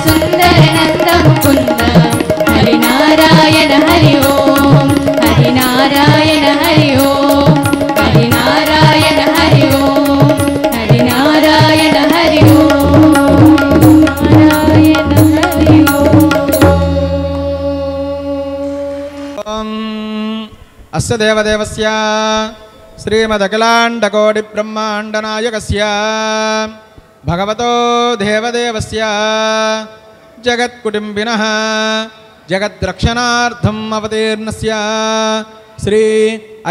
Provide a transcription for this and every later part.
సుందర నంద ముకుంద హరి నారాయణ హరి ఓం హరి నారాయణ హరి ఓం హరి నారాయణ హరి ఓం హరి నారాయణ హరి ఓం నారాయణ హరి ఓం అస్య దేవదేవస్య శ్రీమదఖిలాండకోటిబ్రహ్మాండనాయకస్య భగవతో దేవదేవస్య జగత్కుటుంబినః జగద్రక్షణార్థం అవతీర్ణస్య శ్రీ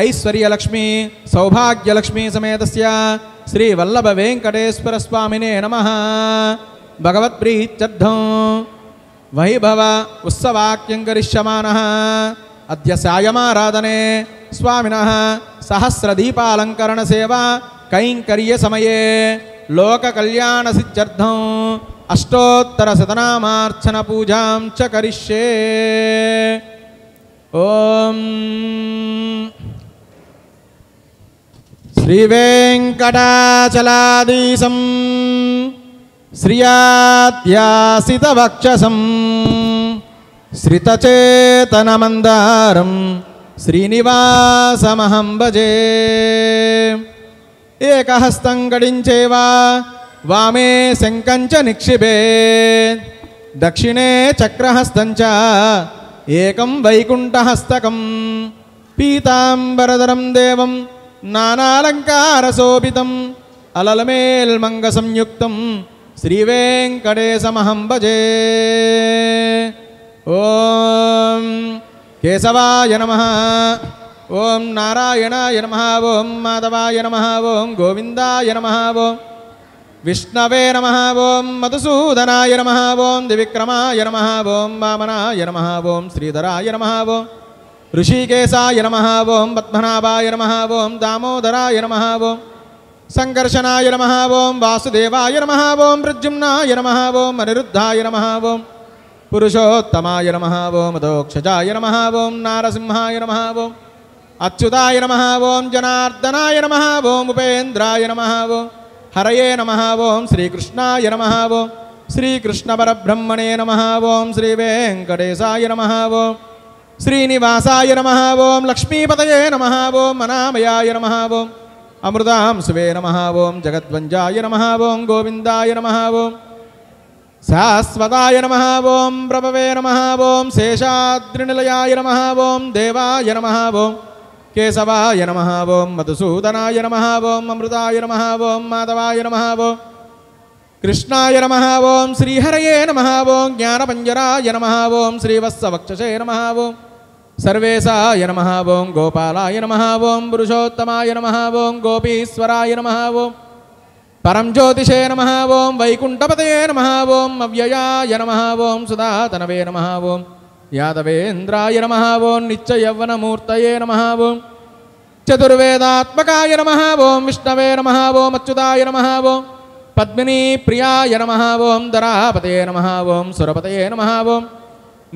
ఐశ్వర్యలక్ష్మీ సౌభాగ్యలక్ష్మీ సమేతస్య శ్రీ వల్లభ వెంకటేశ్వర స్వామినే నమః. భగవత్ప్రీత్యర్థం వైభవ ఉత్సవాఖ్యం కరిష్యమానః. అద్య సాయమారాధనే స్వామినః సహస్రదీపాలంకరణ సేవా కైంకర్య సమయే లోక కళ్యాణ సిద్ధ్యర్థం అష్టోత్తర శతనామార్చన పూజాం చ కరిష్యే. ఓం శ్రీ వెంకటాచలాధీశం శ్రియాద్యాసితవక్షసం శ్రితచేతనమందారం శ్రీనివాసమహం భజే. ఏకహస్తం గడించేవా వామే శంకంచ నిక్షిపే దక్షిణే చక్రహస్తం చ ఏకం వైకుంఠహస్తకం పీతాంబరధరం దేవం నానాలంకారశోభితం అలలమేల్మంగ సంయుక్తం శ్రీవేంకటేశమహం భజే. ఓం కేశవాయ నమః. ఓం నారాయణాయ నమః. ఓం మాధవాయ నమః. ఓం గోవిందాయ నమః. ఓం విష్ణవే నమః. ఓం మధుసూదనాయ నమః. ఓం త్రివిక్రమాయ నమః. ఓం వామనాయ నమః. ఓం శ్రీధరాయ నమః. ఓం ఋషికేశాయ నమః. ఓం పద్మనాభాయ నమః. ఓం దామోదరాయ నమః. ఓం సంకర్షణాయ నమః. ఓం వాసుదేవాయ నమః. ఓం ప్రద్యుమ్నాయ నమః. ఓం అనిరుద్ధాయ నమః. ఓం పురుషోత్తమాయ నమః. ఓం అధోక్షజాయ నమః. ఓం నారసింహాయ నమః. ఓం అచ్యుతాయ నమః. ఓం జనార్దనాయ నమః. ఓం ఉపేంద్రాయ నమః. ఓం హరయే నమః. ఓం శ్రీకృష్ణాయ నమః. ఓం శ్రీకృష్ణ పరబ్రహ్మణే నమః. ఓం శ్రీ వెంకటేశాయ నమః. ఓం శ్రీనివాసాయ నమః. ఓం లక్ష్మీపతయే నమః. ఓం అనామయాయ నమః. ఓం అమృతాంశువే నమః. ఓం జగద్వంజాయ నమః. ఓం గోవిందాయ నమః. ఓం శాశ్వతాయ నమః. ఓం ప్రభవే నమః. ఓం శేషాద్రినిలయాయ నమః. ఓం దేవాయ నమః. ఓం కేశవాయ నమః. ఓం మధుసూదనాయ నమః. ఓం అమృతాయ నమః. ఓం మాధవాయ నమః. ఓం కృష్ణాయ నమః. ఓం శ్రీహరయే నమః. ఓం జ్ఞానపంజరాయ నమః. ఓం శ్రీవత్సవక్షసే నమః. ఓం సర్వేశాయ నమః. ఓం గోపాలాయ నమః. ఓం పురుషోత్తమాయ నమః. ఓం గోపీశ్వరాయ నమః. ఓం పరం జ్యోతిషే నమః. ఓం వైకుంఠపతయే నమః. ఓం అవ్యయాయ నమః. ఓం సుధాతనవే నమః. ఓం యాదవేంద్రాయ నమః. ఓం నిత్యయవ్వనమూర్తయే నమః. ఓం చతుర్వేదాత్మకాయ నమః. ఓం విష్ణవే నమః. ఓం అచ్యుతాయ నమః. ఓం పద్మినీ ప్రియాయ నమః. ఓం ధరాపతయే నమః. ఓం సురపతయే నమః. ఓం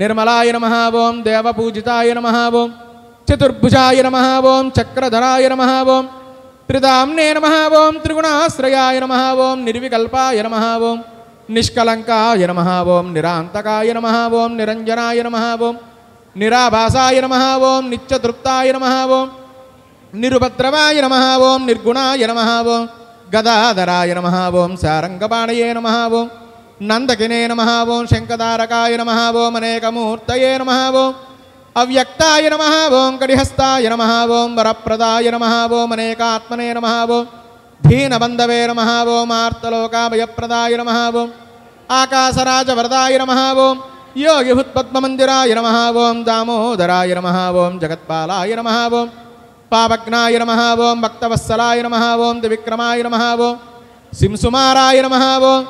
నిర్మలాయ నమః. ఓం దేవపూజితాయ నమః. ఓం చతుర్భుజాయ నమః. ఓం చక్రధరాయ నమః. ఓం త్రిదామ్నే నమః. ఓం త్రిగుణాశ్రయాయ నమః. ఓం నిర్వికల్పాయ నమః. ఓం నిష్కలంకాయ నమః. ఓం నిరాంతకాయ నమః. ఓం నిరంజనాయ నమః. ఓం నిరాభాసాయ నమః. ఓం నిత్యతృప్తాయ నమః. ఓం నిరుపద్రవాయ నమః. ఓం నిర్గుణాయ నమః. ఓం గదాధరాయ నమః. ఓం శారంగపాణయే నమః. ఓం నందకినే నమః. ఓం శంఖధారకాయ నమః. ఓం అనేకమూర్తయే నమః. ఓం అవ్యక్తాయ నమః. ఓం కడిహస్తాయ నమః. ఓం వరప్రదాయ నమః. ఓం అనేకాత్మనే నమః. ఓం దీనబంధవే నమః. ఓం ఆర్తలోకాభయప్రదాయ నమః. ఓం ఆకాశరాజవరదాయ నమః. ఓం యోగిభుత్పద్మమందిరాయ నమః. ఓం దామోదరాయ నమః. ఓం జగత్పాలాయ నమః. ఓం పాపజ్ఞాయ నమః. ఓం భక్తవత్సలాయ నమః. ఓం త్రివిక్రమాయ నమః. ఓం సింసుమారాయ నమః. ఓం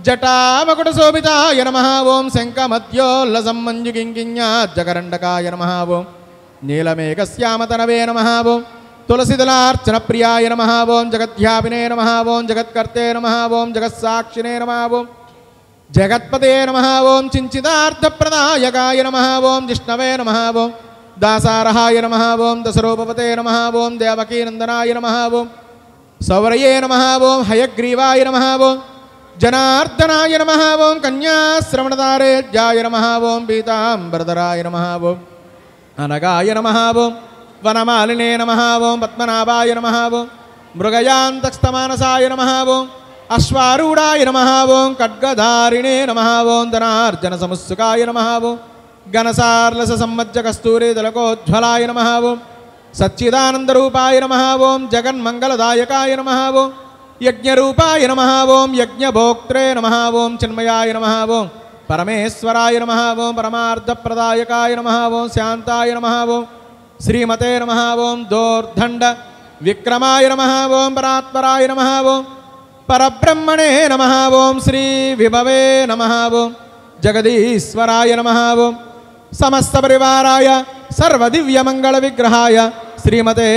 జటామకుటశోభితాయ నమః. ఓం శంఖమధ్యోల్లసంమంజుకింకిణ్యాజ్జగరండకాయ నమః. ఓం నీలమేఘశ్యామతనవే నమః. ఓం తులసిదళార్చనప్రియాయ నమః. ఓం జగద్వ్యాపినే నమః. ఓం జగత్కర్తే నమః. ఓం జగత్సాక్షినే నమః. ఓం జగత్పతే నమః. ఓం చించితార్థప్రదాయకాయ నమః. ఓం జిష్ణవే నమః. ఓం దాసారహాయ నమః. ఓం దశరూపపతే నమః. ఓం దేవకీనందనాయ నమః. ఓం సౌరయే నమః. ఓం హయగ్రీవాయ నమః. ఓం జనార్దనాయ నమః ఓం కన్యాశ్రవణదారేజ్యాయ నమః ఓం పీతాంబరధరాయ నమః ఓం అనగాయ నమః ఓం వనమాలినే నమః ఓం పద్మనాభాయ నమః ఓం మృగయాంతస్థమానసాయ నమః ఓం అశ్వారూఢాయ నమః ఓం ఖడ్గధారిణే నమః ఓం ధనార్జన సముత్సుకాయ నమః ఓం గణసార్లస సమ్మజ్జ కస్తూరి తిలకోజ్వలాయ నమః ఓం సచ్చిదానందరూపాయ నమః ఓం జగన్మంగళదాయకాయ నమః ఓం యజ్ఞరూపాయ నమః ఓం యజ్ఞభోక్త్రే నమః ఓం చిన్మయాయ నమః ఓం పరమేశ్వరాయ నమః ఓం పరమార్థప్రదాయకాయ నమః ఓం శాంతాయ నమః ఓం శ్రీమతే నమః ఓం దోర్దండ విక్రమాయ నమః ఓం పరాత్పరాయ నమః ఓం పరబ్రహ్మణే నమః ఓం శ్రీ విభవే నమః ఓం జగదీశ్వరాయ నమః ఓం సమస్త పరివారాయ సర్వదివ్యమంగళ విగ్రహాయ శ్రీమతే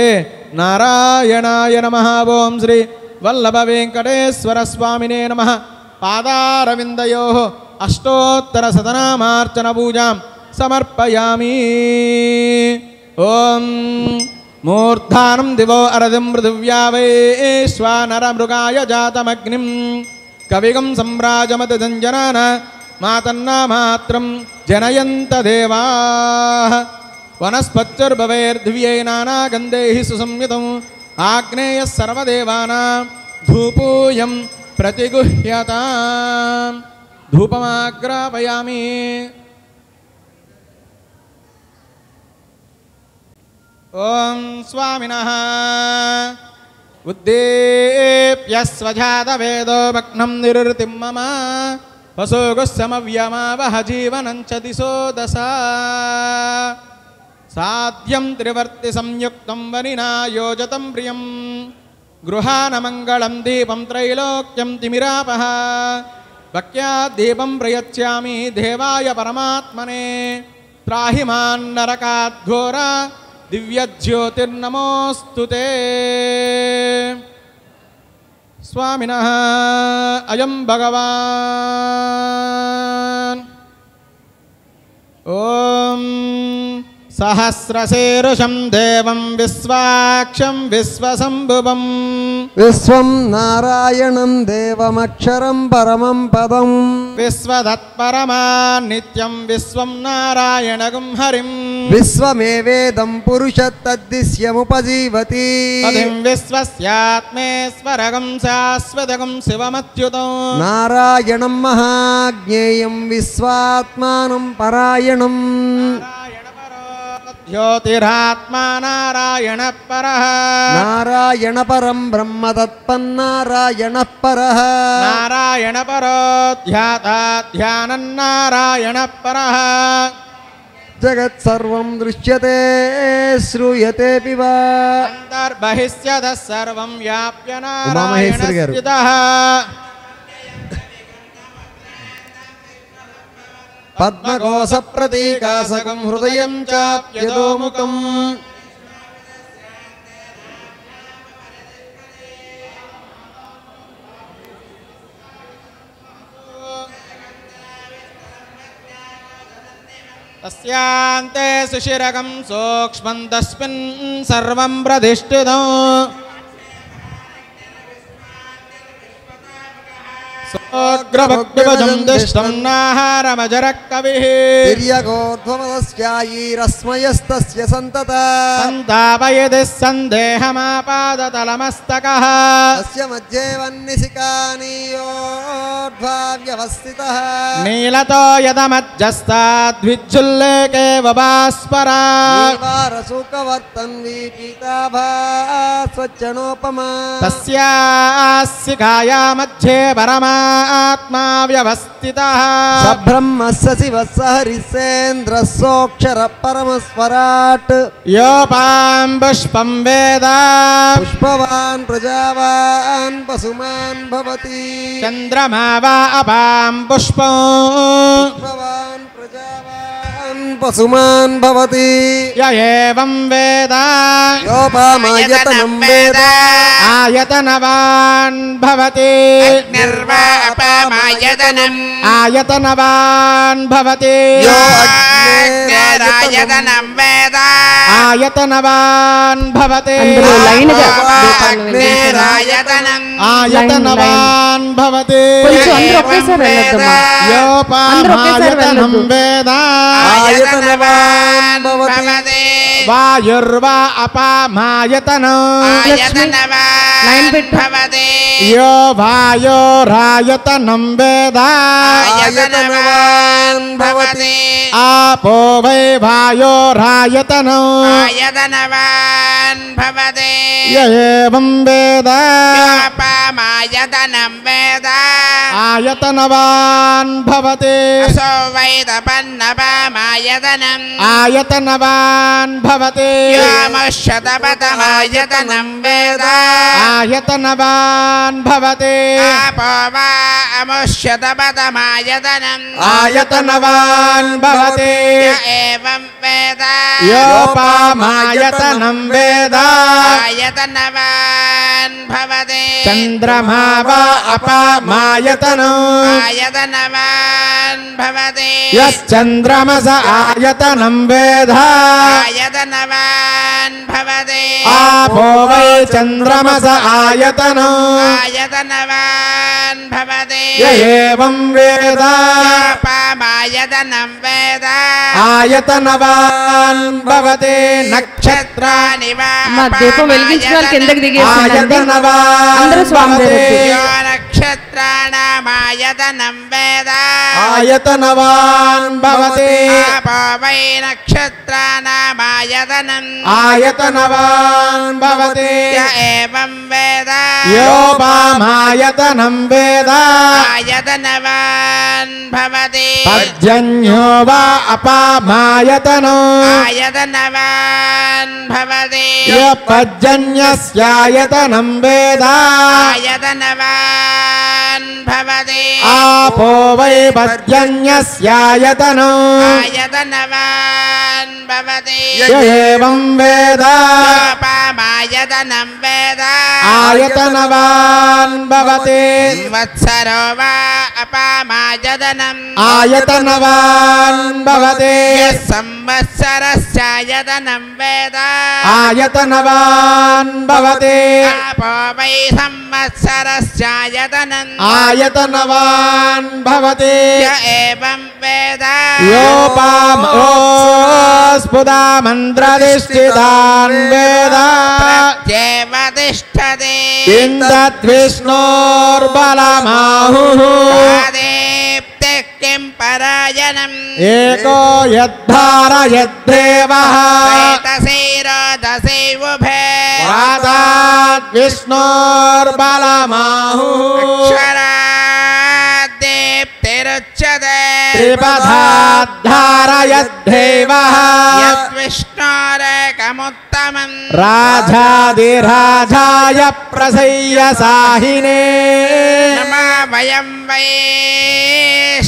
నారాయణాయ నమః ఓం శ్రీ వల్లభ వెంకటేశ్వర స్వామినే నమః పాదారవిందయోః అష్టోత్తర శతనామార్చన పూజాం సమర్పయామి. ఓం మూర్ధానం దివో అరదిం పృథివ్యా వైశ్వానరమృగాయ జాతమగ్నిం కవిగం సంరాజమతి దంజనాన మాతన్నామాత్రం జనయంత దేవాః వనస్పత్యుర్భవేర్దివ్యై నానాగంధైః సుసంయుతం ఆగ్నేయః సర్వదేవానాం ధూపోయం ప్రతిగుహ్యతాం. ధూపమాగ్రాపయామి. ఓం స్వామినః ఉద్దీప్య స్వజాతవేదో భగ్నం నిరుతిం మమ వసోగుస్సమవ్యమావహ జీవనం చ దిశో దశ సాధ్యం త్రివర్తి సంయుక్తం వనినా యోజతం ప్రియం గృహానమంగళం దీపం త్రైలోక్యం తిమిరాపః భక్త్యాద్దీపం ప్రయచ్చామి దేవాయ పరమాత్మనే త్రాహి మాన్నరకాద్ఘోర దివ్యజ్యోతిర్నమోస్తుతే. స్వామినః అయం భగవాన్. ఓం సహస్రశీర్షం దేవం విశ్వాక్షం విశ్వసంభువం విశ్వం నారాయణం దేవమక్షరం పరమం పదం విశ్వదత్పరమా నిత్యం విశ్వం నారాయణగం హరిం విశ్వమేవేదం పురుషత్తద్దిశ్యముపజీవతి పదిం విశ్వస్యాత్మేశ్వరగం శాశ్వతగం శివమచ్యుతం నారాయణం మహాజ్ఞేయం విశ్వాత్మానం పరాయణం జ్యోతిరాత్మా నారాయణ పరః నారాయణ పరం బ్రహ్మ తత్పన్నారాయణ పరః నారాయణ పరో ధ్యాతా ధ్యానం నారాయణ పరః జగత్సర్వం దృశ్యతే శ్రూయతేపి వా అంతర్బహిష్యతః సర్వం వ్యాప్య ఉమామహేశ్వరి గారు. నారాయణస్థితః పద్మకోశ ప్రతీకాసకం హృదయం చాప్యదోముఖం తస్యాంతే సుశిరగం సూక్ష్మం తస్మిన్ సర్వం ప్రతిష్ఠితం సోగ్రభక్తిభజం దిష్టం నాహారమజరః కవిః తిర్యగోర్ధ్వమదస్యాయీరస్మయస్తస్య సంతత సంతాపయతి సందేహమాపాదతలమస్తకః తస్య మధ్యే వన్నిశిఖానీయోర్ధ్వావ్యవస్థితః నీలతో యదమజ్జస్తాద్విజ్జుల్లేకేవ భాస్వరా నీవారసూకవర్తన్వి పీతాభా స్వచ్ఛనోపమా తస్యాస్సిఖాయా మధ్యే పరమాత్మా వ్యవస్థితః సబ్రహ్మస్య శివస్య హరిసేంద్రः సోక్షరः పరమస్వరాట్ యోపాం పుష్పం వేద పుష్పవాన్ ప్రజావాన్ పశుమాన్ భవతి చంద్రమా వా అపాం పుష్పం పుష్పవాన్ ప్రజావాన్ पशुमान् भवति य एवं वेद योपामायतनं वेद आयतनवान् भवति निर्वापामायतनम् आयतनवान् भवति यो अग्निरायतनं वेद आयतनवान् भवति అందులో లైన్గా अग्निरायतनम् आयतनवान् भवति కొంచెం అందరూ ఒకేసారి వెళ్ళొద్దమ్మా योपामायतनं वेद आयतनवान् भवति वायुर्वा अपामायतनं లైన్ పెట్టు भवति यो वायोरायतनं वेद आयतनवान् भवति आपो वै वायोरायतनं आयतनवान् भवति य एवं वेद योपामायतनं वेद आयतनवान् भवति असो वैदपन्नपामायतनम् आयतनवान् भवति योमशतपथमायतनं वेद आयतनवान् भवति आपो वा अमुष्यतपथमायतनम् आयतनवान् भवति य एवं वेद योपामायतनं वेद आयतनवान् भवति चन्द्रमा वा अपामायतनं आयतनवान् भवति यश्चन्द्रमस आयतनं वेद आयतनवान् भवति आपो वै चन्द्रमस आयतनं आयतनवान् भवति य एवं वेद योपामायतनं वेद आयतनवान् भवति नक्षत्राणि वा మా దీపం వెలిగించిన వాళ్ళు కిందకి దిగేసిందండి आयतनवान् అందరూ స్వామి भवति దగ్గరికి. यो नक्षत्राणामायतनं वेद आयतनवान् भवति आपो वै नक्षत्राणामायतनम् आयतनवान् भवति य एवं वेद योपामायतनं वेद आयतनवान् भवति पर्जन्यो वा अपामायतनो आयतनवान् भवति य पर्जन्यस्यायतनं वेद आयतनवान् भवति आपो वै पर्जन्यस्यायतनो आयतनवान् भवति य एवं वेद योपामायतनं वेद आयतनवान् भवति संवत्सरो वा अपामायतनम् आयतनवान् भवति यः संवत्सरस्यायतनं वेद आयतनवान् भवति आपो वै संवत्सरस्यायतनम् आयतनवान् भवति य एवं वेद योपामोस्फुदामन्त्रधिष्ठितान् वेद प्रत्येव तिष्ठति इन्दद्विष्णोर्बलमाहुः आदेप्ते किं परायणम् एको यद्धारयद्देवः वेतसेरोदसे उभे वादाद्विष्णोर्बलमाहुः अक्षराद्दीप्तिरुच्यते त्रिपदाद्धारयद्देवः यद्विष्णोरेकमुत्तमम् राजाधिराजाय प्रसह्य साहिने नमः वयं वै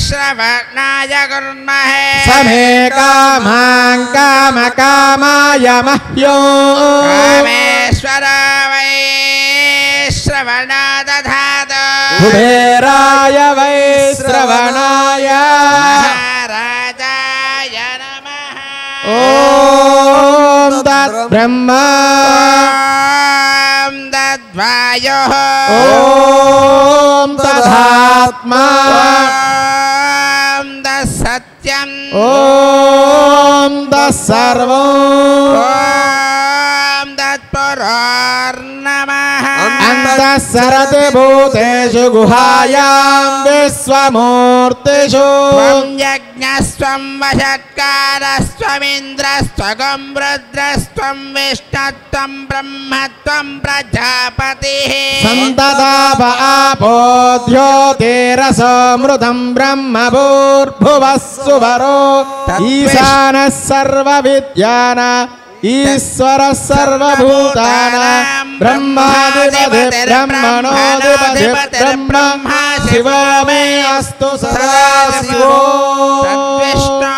श्रवणाय कुर्महे समे कामां कामकामाय मह्यो कामेश्वर वै श्रवणा दधातु कुबेराय वै श्रवणाय महाराजाय नमः ॐ तद्ब्रह्मा ॐ तद्वायुः ॐ तदात्मा ॐ तत्सत्यम् ॐ तत्सर्वम् ॐ तत्पुरोर्नमः अन्तः सरति भूतेषु गुहायां विश्वमूर्तिषु त्वं यज्ञस्त्वं वषट्कारस्त्वमिन्द्रस्त्वगं रुद्रस्त्वं विष्णुत्वं ब्रह्मत्वं प्रजापतिः सन्तताप आपो द्योतिरसमृतं ब्रह्म भूर्भुवः सुवरो ईशानः सर्वविद्यानां ईश्वरः सर्वभूतानां ब्रह्माधिपति ब्रह्मणोऽधिपति ब्रह्म शिवो मे अस्तु सदा शिवो तद्विष्णु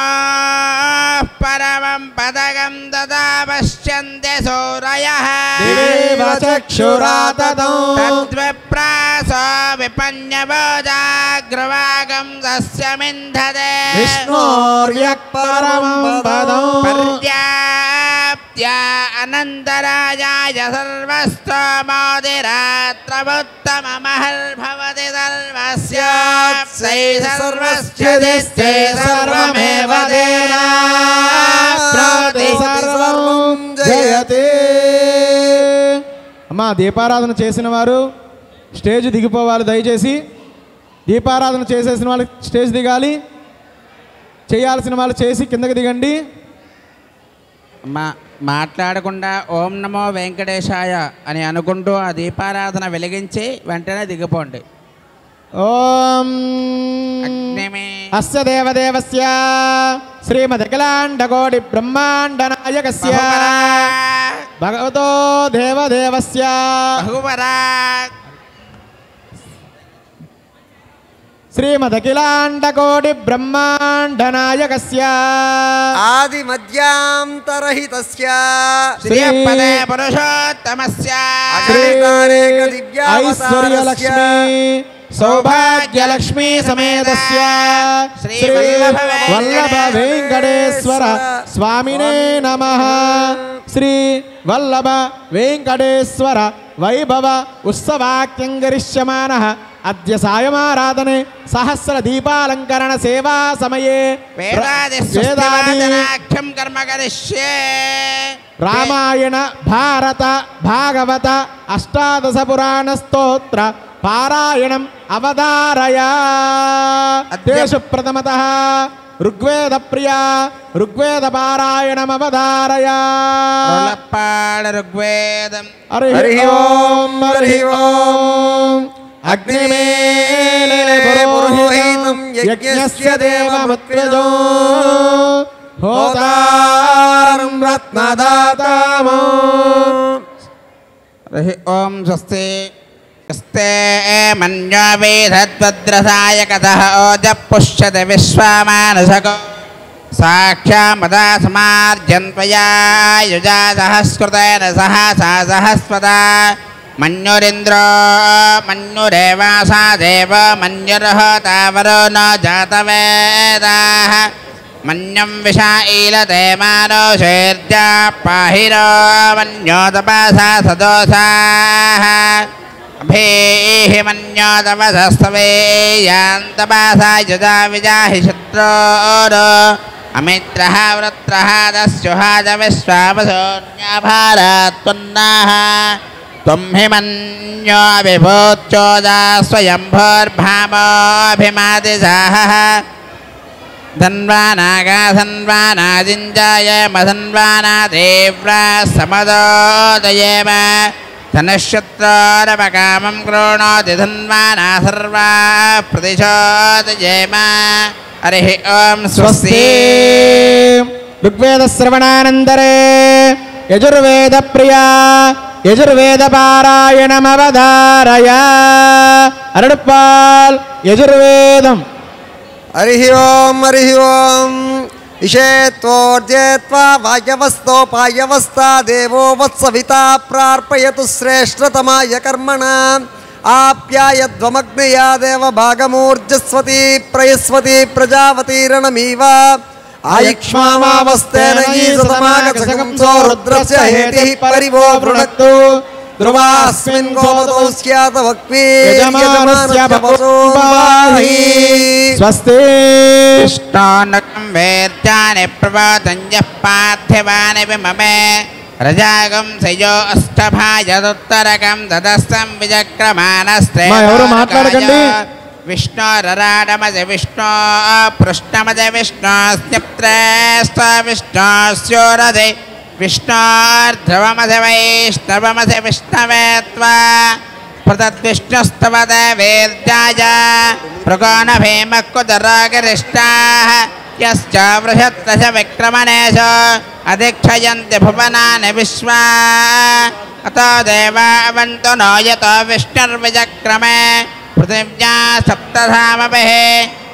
दृश्यन्ते सूरयः दिवेव चक्षुराततौ तद्विप्रासो विपन्यवोजाग्रवागं तस्यमिन्धते विष्णोर्यः परमं पदौ पर्याप्त्या अनन्तरायाय सर्वस्तोमोदिरात्रमुत्तममहर्भवति सर्वस्याप्सै सर्वस्य दिस्ते सर्वमेव तेना ప్రతి సర్వం జయతే. అమ్మా దీపారాధన చేసిన వారు స్టేజ్ దిగిపోవాలి. దయచేసి దీపారాధన చేసేసిన వాళ్ళు స్టేజ్ దిగాలి. చేయాల్సిన వాళ్ళు చేసి కిందకి దిగండి. మాట్లాడకుండా ఓం నమో వెంకటేశాయ అని అనుకుంటూ ఆ దీపారాధన వెలిగించి వెంటనే దిగిపోండి. ఓం అస్య దేవదేవస్య శ్రీమదఖిలాండకోటి బ్రహ్మాండ నాయకస్య భగవతో దేవదేవస్య శ్రీమదఖిలాండకోటి బ్రహ్మాండ నాయకస్య ఆది మధ్యాంతరహితస్య శ్రీపదే పురుషోత్తమస్య అగణితానేక దివ్యావతారస్య సౌభాగ్యలక్ష్మీ సమేతస్య శ్రీ వల్లభ వెంకటేశ్వర స్వామినే నమః. శ్రీ వల్లభ వెంకటేశ్వర వైభవ ఉత్సవాఖ్యం గరిష్యమానః అద్య సాయమారాధనే సహస్ర దీపాలంకరణ సేవా సమయే వేదాదిస్వాదనాఖ్యం కర్మ కరిష్యే. రామాయణ భారత భాగవత అష్టాదశ పురాణ స్తోత్ర పారాయణం అవధారయ. అద్యేషు ప్రథమతః ఋగ్వేద ప్రియా ఋగ్వేద పారాయణం అవధారయ. ఋగ్వేదం హరి ఓం హరి ఓం. అగ్నిమేలే పురోహితం యజ్ఞస్య దేవముత్వజో హోతారం రత్నదాతామో. హరి ఓం స్వస్తి స్తే మన్యో వేదద్వద్రసాయ కథః ఓజ పుష్యతి విశ్వమానసకో సాక్షామదా సమార్జన్త్వయా యుజా సహస్కృతేన సహసా సహస్వదా మన్యురింద్రో మన్యురేవాసా దేవ మన్యుర్హోతావరో న జాతవేదాః మన్యం విషా ఈలతే మానోషేర్జా పాహిరో మన్యో తపసా సదోషాః అభేహి మన్యో తపసస్తవేయాంతపసా యజా విజాహి శత్రోరో అమిత్రః వృత్రః దస్యుహాజ విశ్వావసోన్యభారాత్పన్నాః త్వం హి మన్యో విభూత్యోజా స్వయంభోర్భామోభిమాదిసాహః ధన్వానాగా ధన్వానాజింజాయ మధన్వానా తీవ్రా సమదోదయేమ ధనశత్రోరపకామం క్రోణోతి ధన్వానా సర్వా ప్రతిశోదయేమ. హరి ఓం స్వస్తి. ఋగ్వేద శ్రవణానందరే యజుర్వేద ప్రియా యజుర్వేద పారాయణమవధారయ. అరడుపాల్ యజుర్వేదం. హరి ఓం హరి ఓం. ఇషేత్వోర్జేత్వా వాయవస్తోపాయవస్థా దేవో వత్సవితా ప్రార్పయతు శ్రేష్ఠతమాయ కర్మణ ఆప్యాయధ్వమగ్నయా దేవ భాగమూర్జస్వతి ప్రయస్వతి ప్రజావతీరణమీవ ఆయుక్ష్మామావస్తేన ఈశతమాగసగం సో రుద్రస్య హేతిః పరివో వృణక్తు ధ్రువాస్మిన్ గోమతో స్యాత వక్వీ యజమానస్య వసోంబాహి. స్వస్తి. కృష్ణోన్నకం వేర్చాని ప్రవతంజః పార్థివాని విమమే రజాగం సయో అష్టభాయదుత్తరకం తదస్తం విజక్రమాణస్త్రే. ఎవరు మాట్లాడకండి. విష్ణోరరాడమజ విష్ణో పృష్ణమజ విష్ణోస్త్రేష్ట విష్ణోస్యోరధి విష్ణోర్ధ్రువమధ వైష్ణవమధ విష్ణవేత్వా ప్రతద్విష్ణుస్తవద వేద్యాయ ప్రకోణభీమక్కుదరాగరిష్టాః యశ్చ వృషత్తశ విక్రమణేశ అధిక్షయంతి భువనాని విశ్వా అతో దేవావంతు నో యతో విష్ణుర్విజక్రమే పృథివ్యా సప్తధామభిః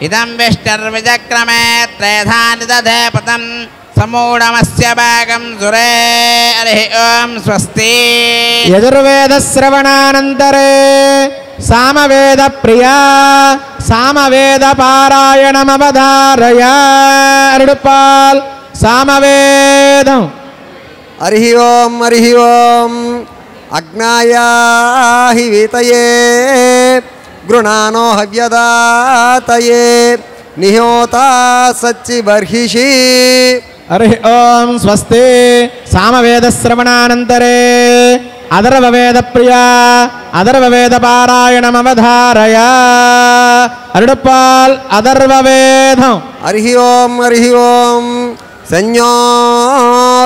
ఇదం విష్ణుర్విజక్రమే త్రేధాని దధే పతం సమూఢమస్య భాగం సురే హరి ఓం స్వస్తి. యజుర్వేద శ్రవణానంతరే సామవేద ప్రియా సామవేద పారాయణమవధారయ అరుడుపాల్ సామవేదం. హరి ఓం అజ్ఞాయాహి వీతయే గృణానో హవ్యదాతయే నిహోతా సచ్చి బర్హిషి. హరి ఓం స్వస్తి. సామవేద శ్రవణానంతరే అధర్వవేద ప్రియా అధర్వవేద పారాయణమవధారయ అరుడుపాల్ అధర్వవేదం. హరి ఓం సంజ్ఞో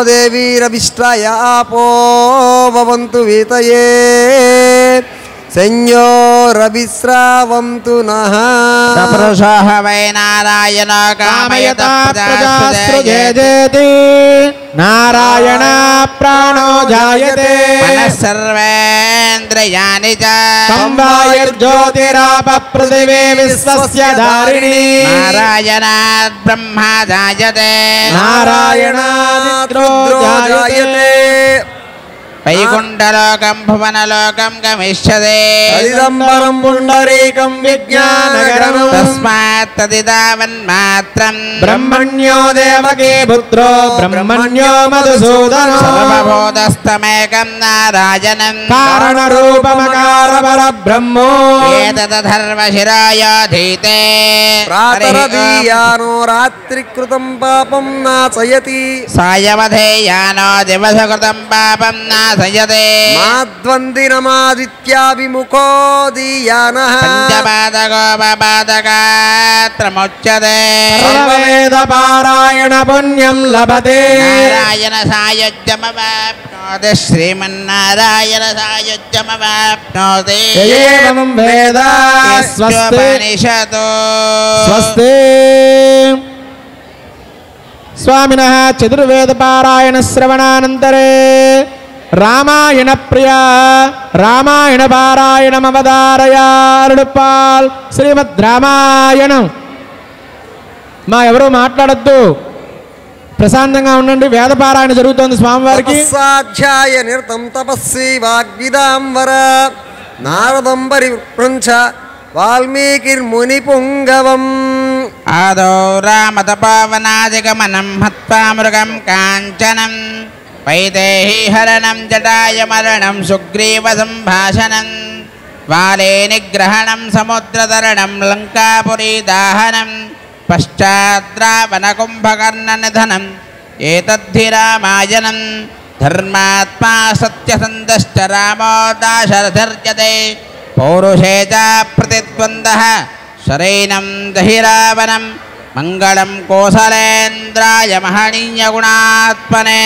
దేవీరభిష్టాయాపో భవంతు వీతయే సంజ్ఞోరభిస్రావంతు నః. సపురుషోః వై నారాయణ కామయత ప్రజాసృజేతి నారాయణ ప్రాణో జాయతే మనఃసర్వేంద్రియాణి చ సంవాయుర్జ్యోతిరాప పృథివీ విశ్వస్య ధారిణీ నారాయణాద్ బ్రహ్మా జాయతే నారాయణాద్ రుద్రో జాయతే. వైకుంఠలోకం భువనలోకం గమిష్యతే హరిదంబరం పుండరీకం విజ్ఞానగరం తస్మాత్ తదిదావన్మాత్రం బ్రహ్మణ్యో దేవకీ పుత్రో బ్రహ్మణ్యో మధుసూదనో సర్వభూతస్థమేకం నారాయణం కారణరూపమకార పరబ్రహ్మో ఏతదధర్వశిరాయోధీతే ప్రాతరదీయానో రాత్రికృతం పాపం నాశయతి సాయవధేయానో దివసకృతం పాపం నాశయతే మాద్వందినమాదిత్యాభిముఖో దీయానః పంచపాదకోపపాదకాత్రముచ్యతే సర్వవేద పారాయణ పుణ్యం లభతే నారాయణ సాయుజ్యమవాప్నోతి శ్రీమన్నారాయణ సాయుజ్యమవాప్నోతి ఏవం వేద స్వస్తి ఉపనిషతో స్వస్తి. స్వామినః చతుర్వేద పారాయణ శ్రవణానంతరే రామాయణ ప్రియా రామాయణ పారాయణమవధారయారుడుపాల్ శ్రీమద్ రామాయణం. మా ఎవరు మాట్లాడద్దు, ప్రశాంతంగా ఉండండి. వేద పారాయణ జరుగుతోంది స్వామివారికి. తపస్సాధ్యాయ నిరతం తపస్వి వాగ్విదాంబర నారదం పరిపృంఛ వాల్మీకిర్ముని పుంగవం. ఆదౌ రామతపోవనాదిగమనం హత్వా మృగం కాంచనం వైదేహీ హరణం జటాయ మరణం సుగ్రీవ సంభాషణం వాలే నిగ్రహణం సముద్రతరణం లంకాపురీ దాహనం పశ్చాద్రావణ కుంభకర్ణ నిధనం ఏతద్ధి రామాయణం ధర్మాత్మా సత్యసంధశ్చ రామో దాశరథర్యతే పౌరుషే చ ప్రతిద్వంద్వః శరైనం దహి రావణం మంగళం కోసలేంద్రాయ మహనీయ గుణాత్మనే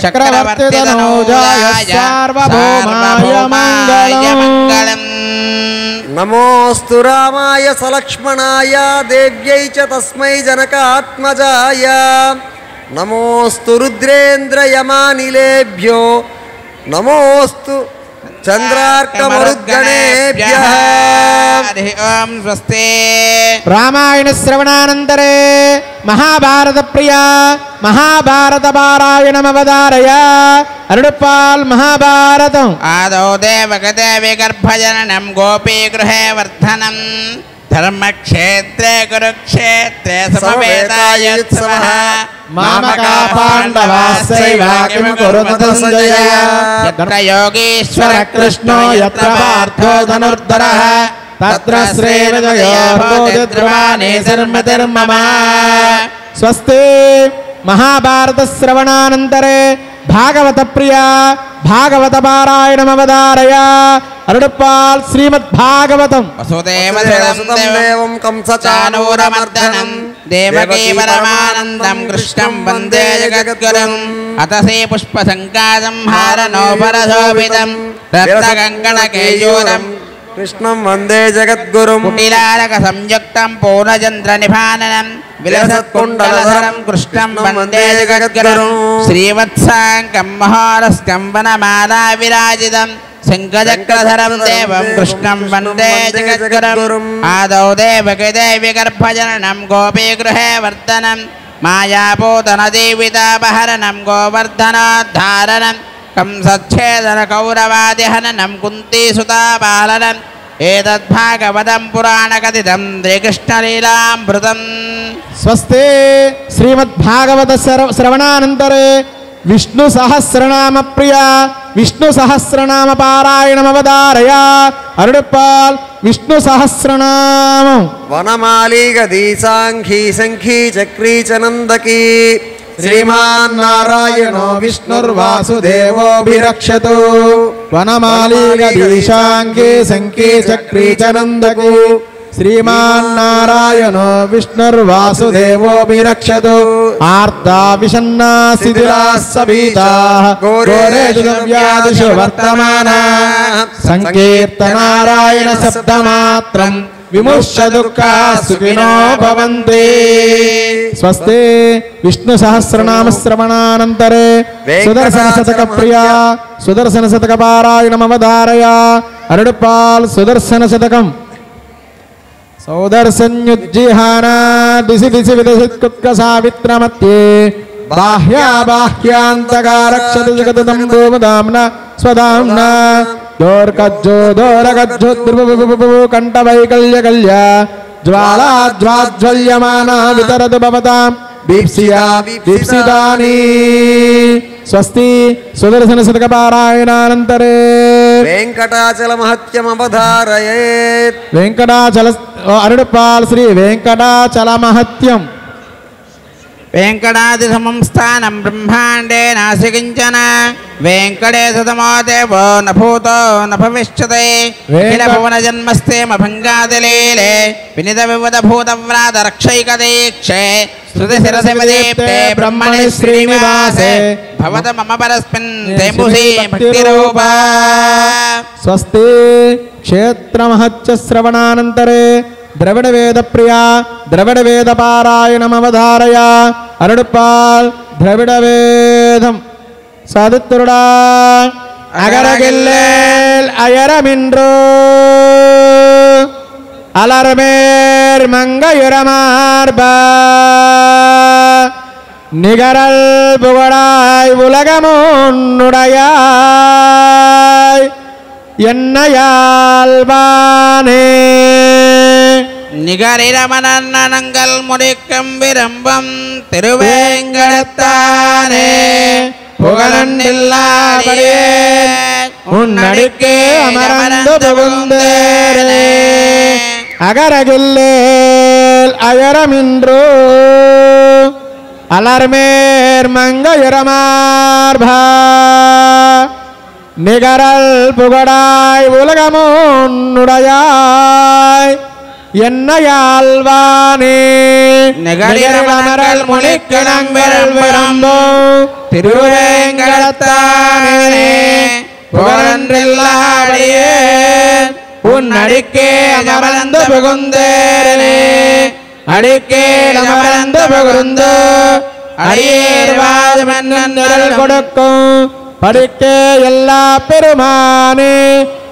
చక్రవర్తితనూజాయ సార్వభౌమాయ మంగళం. నమోస్తు రామాయ సలక్ష్మణాయ దేవ్యై చ తస్మై జనకాత్మజాయ నమోస్తు రుద్రేంద్రయమానిలేభ్యో నమోస్తు చంద్రార్కమరుద్గణేభ్యః. హరి ఓం స్వస్తి. రామాయణ శ్రవణానంతరే మహాభారత ప్రియా మహాభారత పారాయణమవధారయ అరుడుపాల్ మహాభారతం. ఆదౌ దేవకదేవి గర్భజననం గోపీగృహే వర్ధనం ధర్మక్షేత్రే కురుక్షేత్రే సమవేతాయుత్సవః మామకా పాండవాశ్చైవ కిం కురుత సంజయ యత్ర యోగీశ్వర కృష్ణో యత్ర పార్థో ధనుర్ధరః తత్ర శ్రీవిజయోర్బోధిధ్రువాణి శర్మతిర్మమ. స్వస్తి. మహాభారత శ్రవణానంతరే భాగవత ప్రియా భాగవత పారాయణమవధారయ అరుడుపాల్ శ్రీమద్ భాగవతం. వసుదేవసుతం దేవం కంసచానూరమర్దనం దేవకీ పరమానందం కృష్ణం వందే జగద్గురుం అతసే పుష్పసంకాసంహారనోపరశోభితం రత్నకంకణకేయూరం కృష్ణం వందే జగద్గురుం. కుటిలారక సంయుక్తం పూర్ణచంద్ర నిభాననం విలసత్కుండలధరం కృష్ణం వందే జగద్గురుం శ్రీవత్సాంకం మహారస్కం వనమాలా విరాజితం శంఖచక్రధరం దేవం కృష్ణం వందే జగద్గురుం. ఆదౌ దేవకీ దేవి గర్భజననం గోపీగృహే వర్ధనం మాయాపూతనజీవితాపహరణం గోవర్ధనోద్ధారణం కంసచ్ఛేదన కౌరవాదిహననం కుంతీసుతాపాలనం ఏతద్భాగవతం పురాణకథితం శ్రీకృష్ణలీలామృతం. స్వస్తే శ్రీమద్భాగవత శ్రవణానంతరే విష్ణు సహస్రనామ ప్రియ విష్ణు సహస్రనామ పారాయణమవదారయ అరుడుపాల్ విష్ణు సహస్రనామం. వనమాలి గదీ సాంఘీ శంఖీ చక్రీ చనందకీ శ్రీమాన్నారాయణో విష్ణుర్వాసుదేవోభిరక్షతు. వనమాలి గదీశాంగే శంఖే చక్రీ చనందకు శ్రీమాన్నారాయణో విష్ణుర్వాసుదేవోభిరక్షతు. ఆర్తా విషన్నా శిథిలాః సభీతాః ఘోరేషు వ్యాధిషు వర్తమానాః సంకీర్తనారాయణ శబ్దమాత్రం విముష్య దుఃఖా సుఖినో భవంతి. స్వస్తి విష్ణు సహస్రనామ శ్రవణానంతరే సుదర్శన శతక ప్రియా సుదర్శన శతక పారాయణమవధారయ అరుడుపాల్ సుదర్శన శతకం. సౌదర్శన్యుజ్జిహానా దిశి దిశి విదసిత్కుత్క సావిత్రమత్యే బాహ్యా బాహ్యాంతగా రక్షతి జగతం ధూమదాంన స్వదాంన దోర్కజ్జో దోరగజ్జో కంఠవైకల్య కల్య జ్వాలా జ్వాజ్వల్యమాన వితరతు భవతాం దీప్సియా దీప్సితాని. స్వస్తి సుదర్శన శతక పారాయణానంతరే వెంకటాచల మహత్యమవధారయేత్. వెంకటాచల అరుడుపాల్ శ్రీ వెంకటాచల మహత్యం. వెంకటాది సమం స్థానం బ్రహ్మాండే నాసికించన వెంకటేశతమో దేవో న భూతో న భవిష్యతే అఖిల భువన జన్మస్తే మభంగాదిలీలే వినిత వివద భూతవ్రాత రక్షైక దీక్షే శృతి శిరసి విదీప్తే బ్రహ్మణి శ్రీనివాసే భవత మమ పరస్మిన్ తేంబుసి భక్తి రూపా. స్వస్తి క్షేత్ర మహత్య శ్రవణానంతరే ద్రవిడ వేద ప్రియా ద్రవిడ వేద పారాయణమవధారయ అరుడుపాల్ ద్రవిడ వేదం. సదుత్రుడా అగరగిల్లేల్ అయరమిన్రో అలర్మేర్ మంగయురమార్బా నిగరల్ புகழாய் உலகமுன்னுடையாய் என்னையால்வானே. நிகரிரமணங்கள் முடிக்கும் விரும்பம் திருவேங்கடத்தானே புகழன்னில்லாபடியே உன்னடிக்கே அமர்ந்து புகுந்தேரே. அகரகில்லேல் அயரமின்றோ அலர்மேர் மங்கையரமார்பா நிகரல் புகழாய் உலகமுன்னுடையாய் என்னையால்வானே. நிகரிரமணங்கள் முடிக்கும் விரும்பம் திருவேங்கடத்தானே புகழன்றில்லாபடியே உன்னடிக்கே அமர்ந்து புகுந்தேரே. அடிக்கே அமர்ந்து புகுந்து அடியேர்வாது மன்னல் கொடுக்கும் படிக்கே எல்லா பெருமானே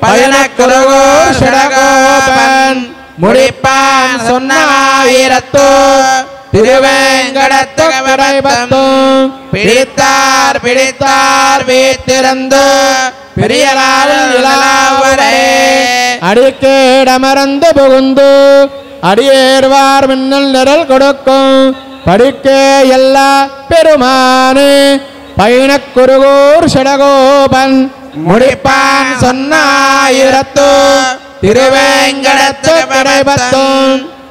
பயனக்குருகோ ஷடகோபன் முடிப்பான் சொன்னாயிரத்தோ திருவேங்கடத்து விரைபத்தும் பிடித்தார் பிடித்தார் வீத்திருந்து பெரியலால் இளவரே. அடிக்கேடமர்ந்து புகுந்து அடியேர்வார் மின்னல் நிரல் கொடுக்கும் படிக்கே எல்லா பெருமானே பயணக்குருகூர் ஷடகோபன் முடிப்பான் சொன்னாயிரத்தோ திருவேங்கடத்து விரைபத்தும்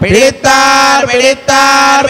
பிடித்தார் பிடித்தார்